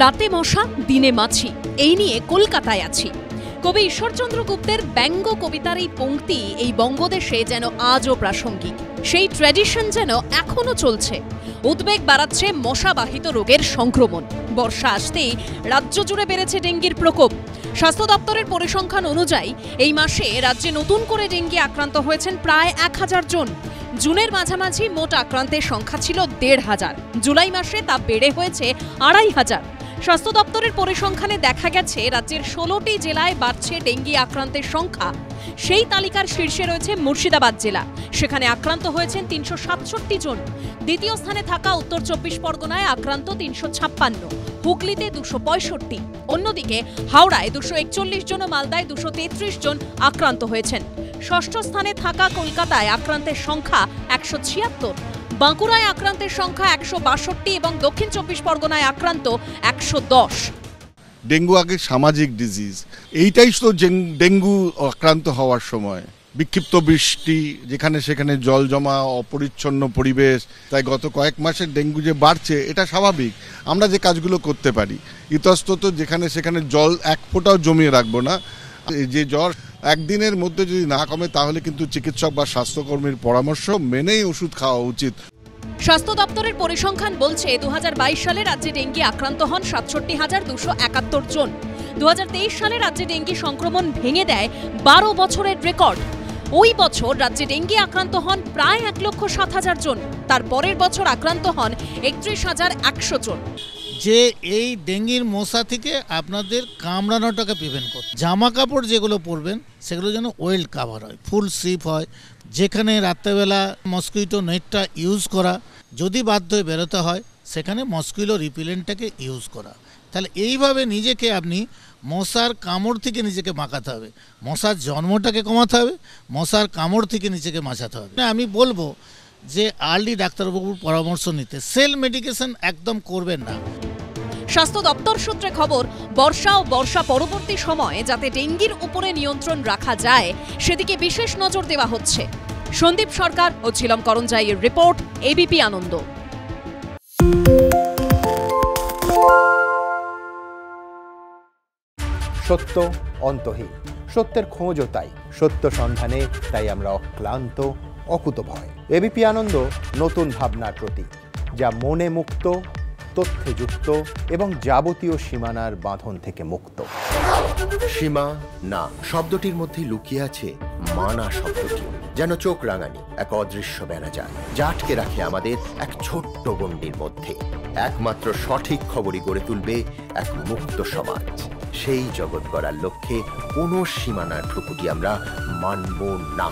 রাতে মশা দিনে মাছি, এই নিয়ে কলকাতায় আছি। কবি ঈশ্বরচন্দ্র গুপ্তের ব্যঙ্গ কবিতার এই পংক্তি এই বঙ্গদেশে যেন আজও প্রাসঙ্গিক। সেই ট্র্যাডিশন যেন এখনো চলছে। উদ্বেগ বাড়াচ্ছে মশাবাহিত রোগের সংক্রমণ। বর্ষা আসতেই রাজ্য জুড়ে বেড়েছে ডেঙ্গির প্রকোপ। স্বাস্থ্য দপ্তরের পরিসংখ্যান অনুযায়ী এই মাসে রাজ্যে নতুন করে ডেঙ্গি আক্রান্ত হয়েছেন প্রায় 1000 জন। জুনের মাঝামাঝি মোট আক্রান্তের সংখ্যা ছিল 1500। জুলাই মাসে তা বেড়ে হয়েছে 2500। স্বাস্থ্য দপ্তরের পরিসংখ্যানে দেখা গেছে রাজ্যের 16টি জেলায় বাড়ছে ডেঙ্গি আক্রান্তের সংখ্যা। সেই তালিকার শীর্ষে রয়েছে মুর্শিদাবাদ জেলা, সেখানে আক্রান্ত হয়েছেন 367 জন। দ্বিতীয় স্থানে থাকা উত্তর 24 পরগনায় আক্রান্ত 356, হুগলিতে 265। অন্যদিকে হাওড়ায় 241 জন ও মালদায় 233 জন আক্রান্ত হয়েছেন। ষষ্ঠ স্থানে থাকা কলকাতায় আক্রান্তের সংখ্যা 176, বাঁকুড়ায় আক্রান্তের সংখ্যা 162 এবং দক্ষিণ 24 পরগনায় আক্রান্ত 110। ডেঙ্গু আগে সামাজিক ডিজিজ, এইটাই তো ডেঙ্গু আক্রান্ত হওয়ার সময়। বিক্ষিপ্ত বৃষ্টি, যেখানে সেখানে জল জমা, অপরিচ্ছন্ন পরিবেশ, তাই গত কয়েক মাসের ডেঙ্গু যে বাড়ছে এটা স্বাভাবিক। আমরা যে কাজগুলো করতে পারি ইতস্তত, যেখানে সেখানে জল এক ফোঁটাও জমিয়ে রাখবো না। যে জ্বর একদিনের মধ্যে যদি না কমে তাহলে কিন্তু চিকিৎসক বা স্বাস্থ্যকর্মীর পরামর্শ মেনেই ওষুধ খাওয়া উচিত। স্বাস্থ্য দপ্তরের পরিসংখ্যান বলছে 2022 সালে রাজ্যে ডেঙ্গি আক্রান্ত হন 67,271 জন। 2023 সালে রাজ্যে ডেঙ্গি সংক্রমণ ভেঙে দেয় 12 বছরের রেকর্ড। ওই বছর রাজ্যে ডেঙ্গি আক্রান্ত হন প্রায় 1,07,000 জন। তার পরের বছর আক্রান্ত হন 31,100 জন। যে এই ডেঙ্গির মশা থেকে আপনাদের কামড়ানোটাকে প্রিভেন্ট করতে জামা কাপড় যেগুলো পরবেন সেগুলো যেন ওয়েল কাভার হয়, ফুল স্লিপ হয়। যেখানে রাত্রেবেলা মসকিটো নেটটা ইউজ করা, যদি বাধ্য হয়ে বেরোতে হয় সেখানে মসকিটো রিপিলেন্টটাকে ইউজ করা। তাহলে এইভাবে নিজেকে আপনি মশার কামড় থেকে নিজেকে বাঁচাতে হবে, মশার জন্মটাকে কমাতে হবে, মশার কামড় থেকে নিজেকে বাঁচাতে হবে। আমি বলবো যে আর্লি ডাক্তারবাবুর পরামর্শ নিতে, সেল মেডিকেশন একদম করবেন না। স্বাস্থ্য দপ্তর সূত্রে খবর, বর্ষা ও বর্ষা পরবর্তী সময়ে যাতে ডেঙ্গির উপরে নিয়ন্ত্রণ রাখা যায় সেদিকে বিশেষ নজর দেওয়া হচ্ছে। সন্দীপ সরকার ও ঝিলম করঞ্জাইয়ের রিপোর্ট, এবিপি আনন্দ। সত্য অন্তহীন, সত্যের খোঁজও তাই, সত্য সন্ধানে তাই আমরা অক্লান্ত, অকুতভয়। এবিপি আনন্দ নতুন ভাবনার প্রতীক, যা মনে মুক্ত, তথ্যে যুক্ত এবং যাবতীয় সীমানার বাঁধন থেকে মুক্ত। সীমা না শব্দটির মধ্যে লুকিয়ে আছে মানা শব্দটি, যেন চোখ রাঙানি এক অদৃশ্য বেড়াজাল, যা আটকে রাখে আমাদের এক ছোট্ট গণ্ডির মধ্যে। একমাত্র সঠিক খবরই গড়ে তুলবে এক মুক্ত সমাজ। সেই জগৎ গড়ার লক্ষ্যে কোনো সীমানার ঠুকুটি আমরা মানব না।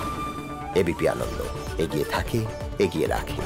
এবিপি আনন্দ এগিয়ে থাকে, এগিয়ে রাখে।